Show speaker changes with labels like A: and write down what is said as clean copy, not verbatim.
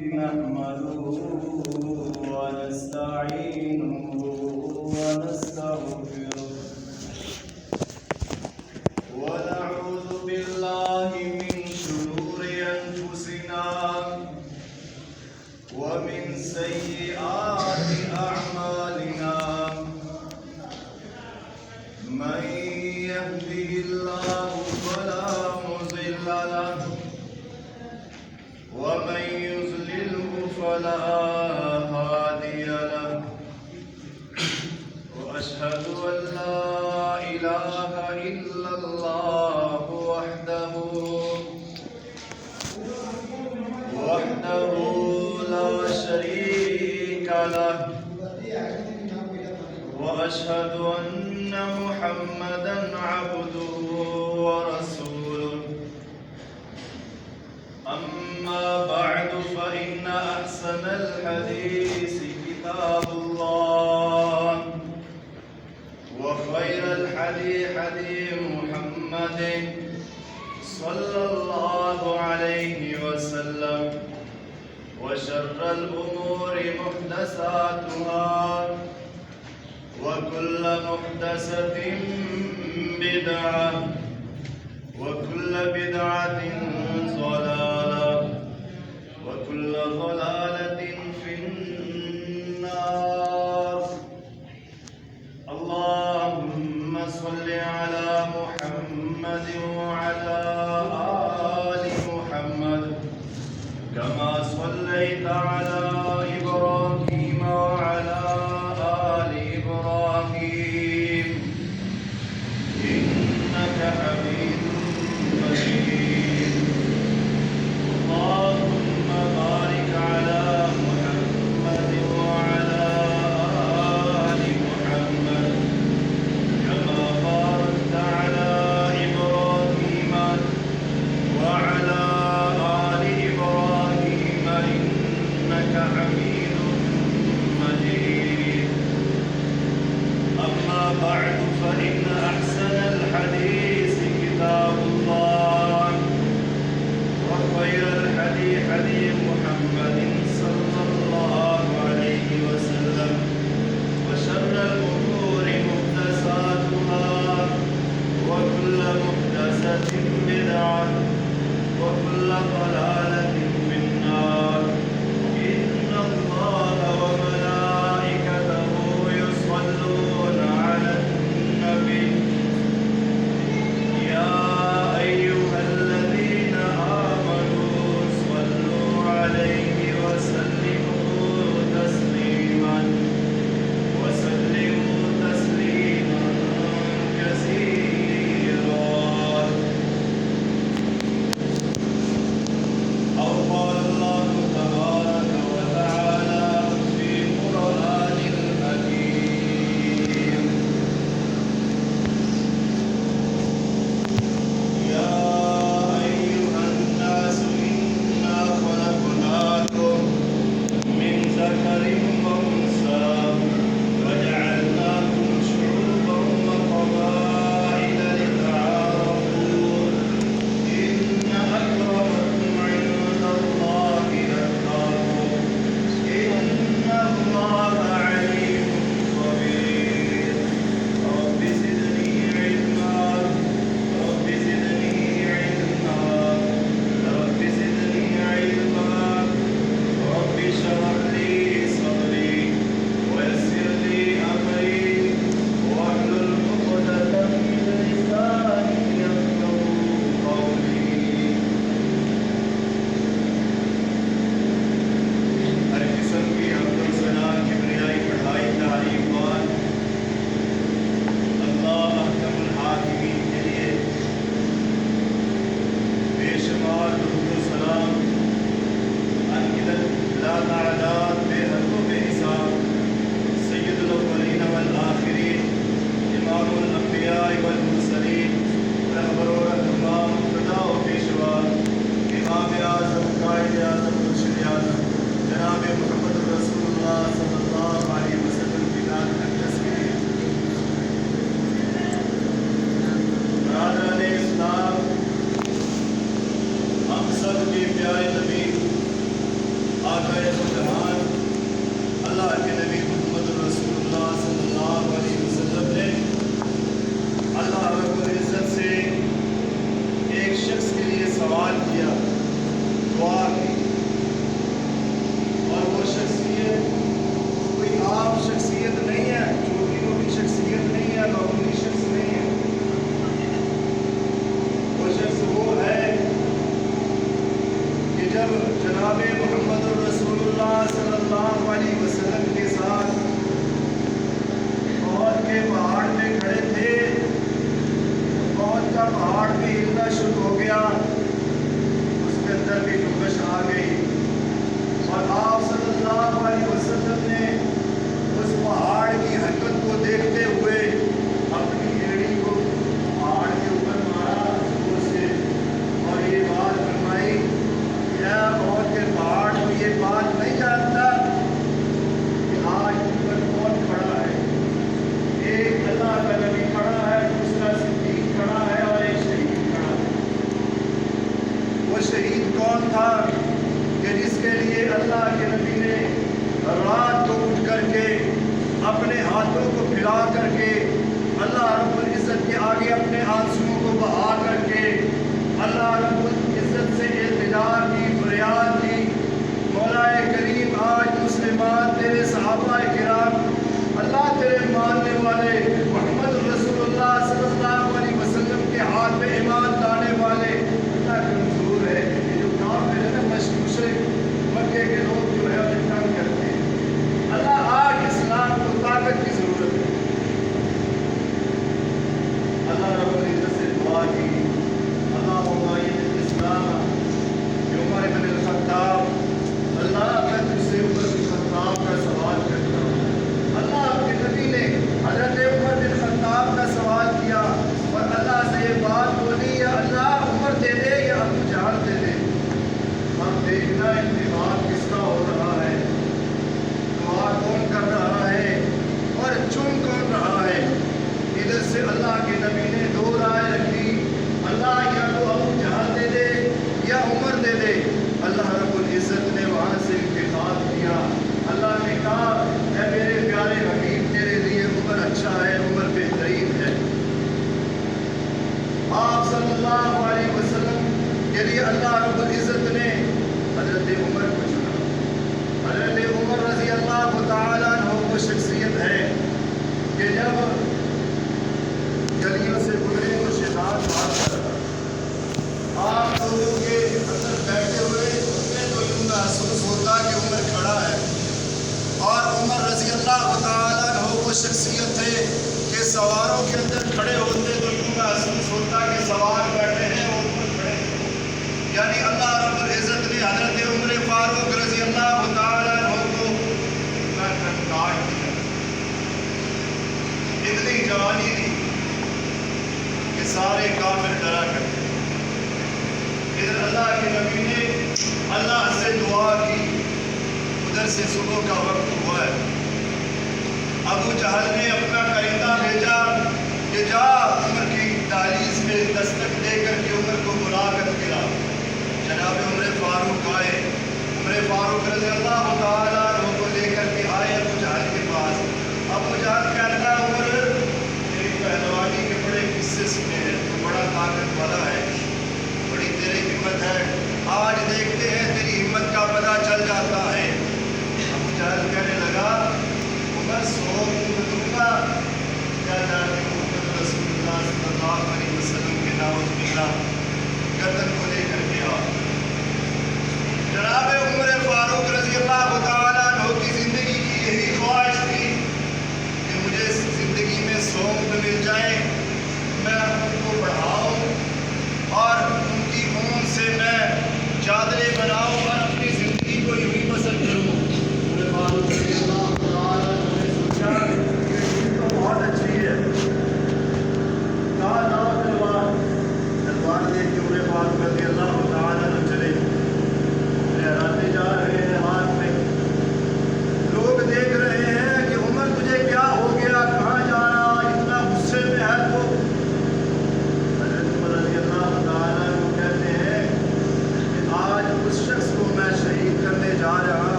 A: نحمده ونستعينه ونستغفره ونعوذ بالله من شرور أنفسنا ومن سيئات أعمالنا من يهده الله فلا مضل له ومن يضلله فلا هادي له وأشهد أن لا إله إلا الله وحده لا شريك له وأشهد أن محمدا عبده ورسوله أما بعد فإن أحسن الحديث كتاب الله وخير الحديث حديث محمد صلى الله عليه وسلم وشر الأمور محدثاتها وكل محدثة بدعة وكل بدعة ضلالة وكل ضلالة في النار. اللهم صل على محمد وعلى آل محمد كما صليت على إبراهيم وعلى آل إبراهيم إنك حميد مجيد. اللهم بارك على محمد وعلى آل محمد كما باركت على إبراهيم وعلى آل إبراهيم إنك حميد مجيد. أما بعد فإن أحسن الحديث كتاب الله وخير الحديث حديث محمد صلى الله عليه وسلم وشر الأمور محدثاتها وكل محدثة بدعة وكل ضلالة في النار. إن الله وملائكته يصلون على النبي آقا جہان اللہ کے نبی محمد رسول اللہ صلی اللہ علیہ وسلم نے اللہ رب العزت سے ایک شخص کے لیے سوال کیا، دعا کی، اور وہ شخصیت کوئی عام شخصیت نہیں ہے، چھوٹی موٹی شخصیت نہیں ہے، معمولی شخص نہیں ہے۔ وہ شخص وہ ہے کہ جب جناب محمد رسول اللہ صلی اللہ علیہ وسلم کے ساتھ بہت کے پہاڑ میں کھڑے تھے، بہت کا پہاڑ بھی ہلنا شروع ہو گیا، اس کے اندر بھی جنبش آ گئی، اور آپ صلی اللہ علیہ وسلم نے اس پہاڑ کی حرکت کو دیکھتے ہوئے اپنی ایڑی کو پہاڑ کے اوپر مارا زور سے، اور یہ بات فرمائی، کیا بہت کے پہاڑ کو یہ بات نہیں جانتا کہ آج اوپر کون کھڑا ہے؟ ایک اللہ کا نبی کھڑا ہے، دوسرا صدیق کھڑا ہے، اور ایک شہید کھڑا ہے۔ وہ شہید کون تھا کہ جس کے لیے اللہ کے نبی نے رات کو اٹھ کر کے اپنے ہاتھوں کو پھیلا کر کے اللہ رب العزت کے آگے اپنے آنسوؤں کو بہا کر کے اللہ رب العزت سے التجا کی، فریاد کی، مولا کریم آج مسلمان تیرے صحابہ کرام، اللہ تیرے ماننے والے محمد رسول اللہ صلی اللہ علیہ وسلم کے ہاتھ میں ایمان لانے والے، اللہ کمزور ہے، یہ جو کافر ہے نا مشرک مکے کے لوگ جو ہے انہیں تنگ کرتے ہیں، اللہ آج اسلام کو طاقت کی ضرورت ہے۔ اللہ رب العزت سے دعا کی، اللہم اعز الاسلام بعمر بن الخطاب، اللہ میں تجھ سے عمر بن الخطاب کا سوال کرتا ہوں۔ اللہ کے نبی نے حضرت عمر بن الخطاب کا سوال کیا اور اللہ سے یہ بات بولی، یا اللہ عمر دے دے یا ابو جہل دے دے۔ اب دیکھنا انتخاب کس کا ہو رہا ہے، دعا کون کر رہا ہے اور چن کون رہا ہے۔ ادھر سے اللہ کے نبی نے دو رائے رکھی، اللہ یا تو ابو جہل دے دے یا عمر دے دے۔ اللہ رب العزت نے وہاں سے انتخاب کیا، اللہ نے کہا اے میرے پیارے حبیب تیرے لیے عمر اچھا ہے، عمر بہترین ہے۔ آپ صلی اللہ علیہ وسلم کے لیے اللہ رب العزت نے حضرت عمر کو چنا۔ حضرت عمر رضی اللہ تعالیٰ عنہ وہ شخصیت ہے کہ جب گلیوں سے گزرے تو شیطان بھاگتا رہا، آپ لوگوں کے اندر بیٹھے ہوئے اس میں تو یوں محسوس ہوتا کہ عمر کھڑا ہے، اور عمر رضی اللہ تعالیٰ عنہ وہ شخصیت ہے کہ سواروں کے اندر کھڑے ہوتے تو یوں محسوس ہوتا کہ سوار بیٹھے ہیں اور عمر کھڑے ہیں، یعنی اللہ رب العزت نے حضرت عمر فاروق رضی اللہ تعالیٰ عنہ کو کاٹ دیا، اتنی جوانی دی کہ سارے کافر ڈرا کرتے۔ ادھر اللہ کے نبی نے اللہ سے دعا کی، ادھر سے صبح کا وقت ہوا ہے، ابو جہل نے اپنا کرندہ بھیجا کہ جا عمر کی دہلیز میں دستک دے کر کے عمر کو بلا کر کے لا۔ جناب عمر فاروق آئے، عمر فاروق رضی اللہ تعالیٰ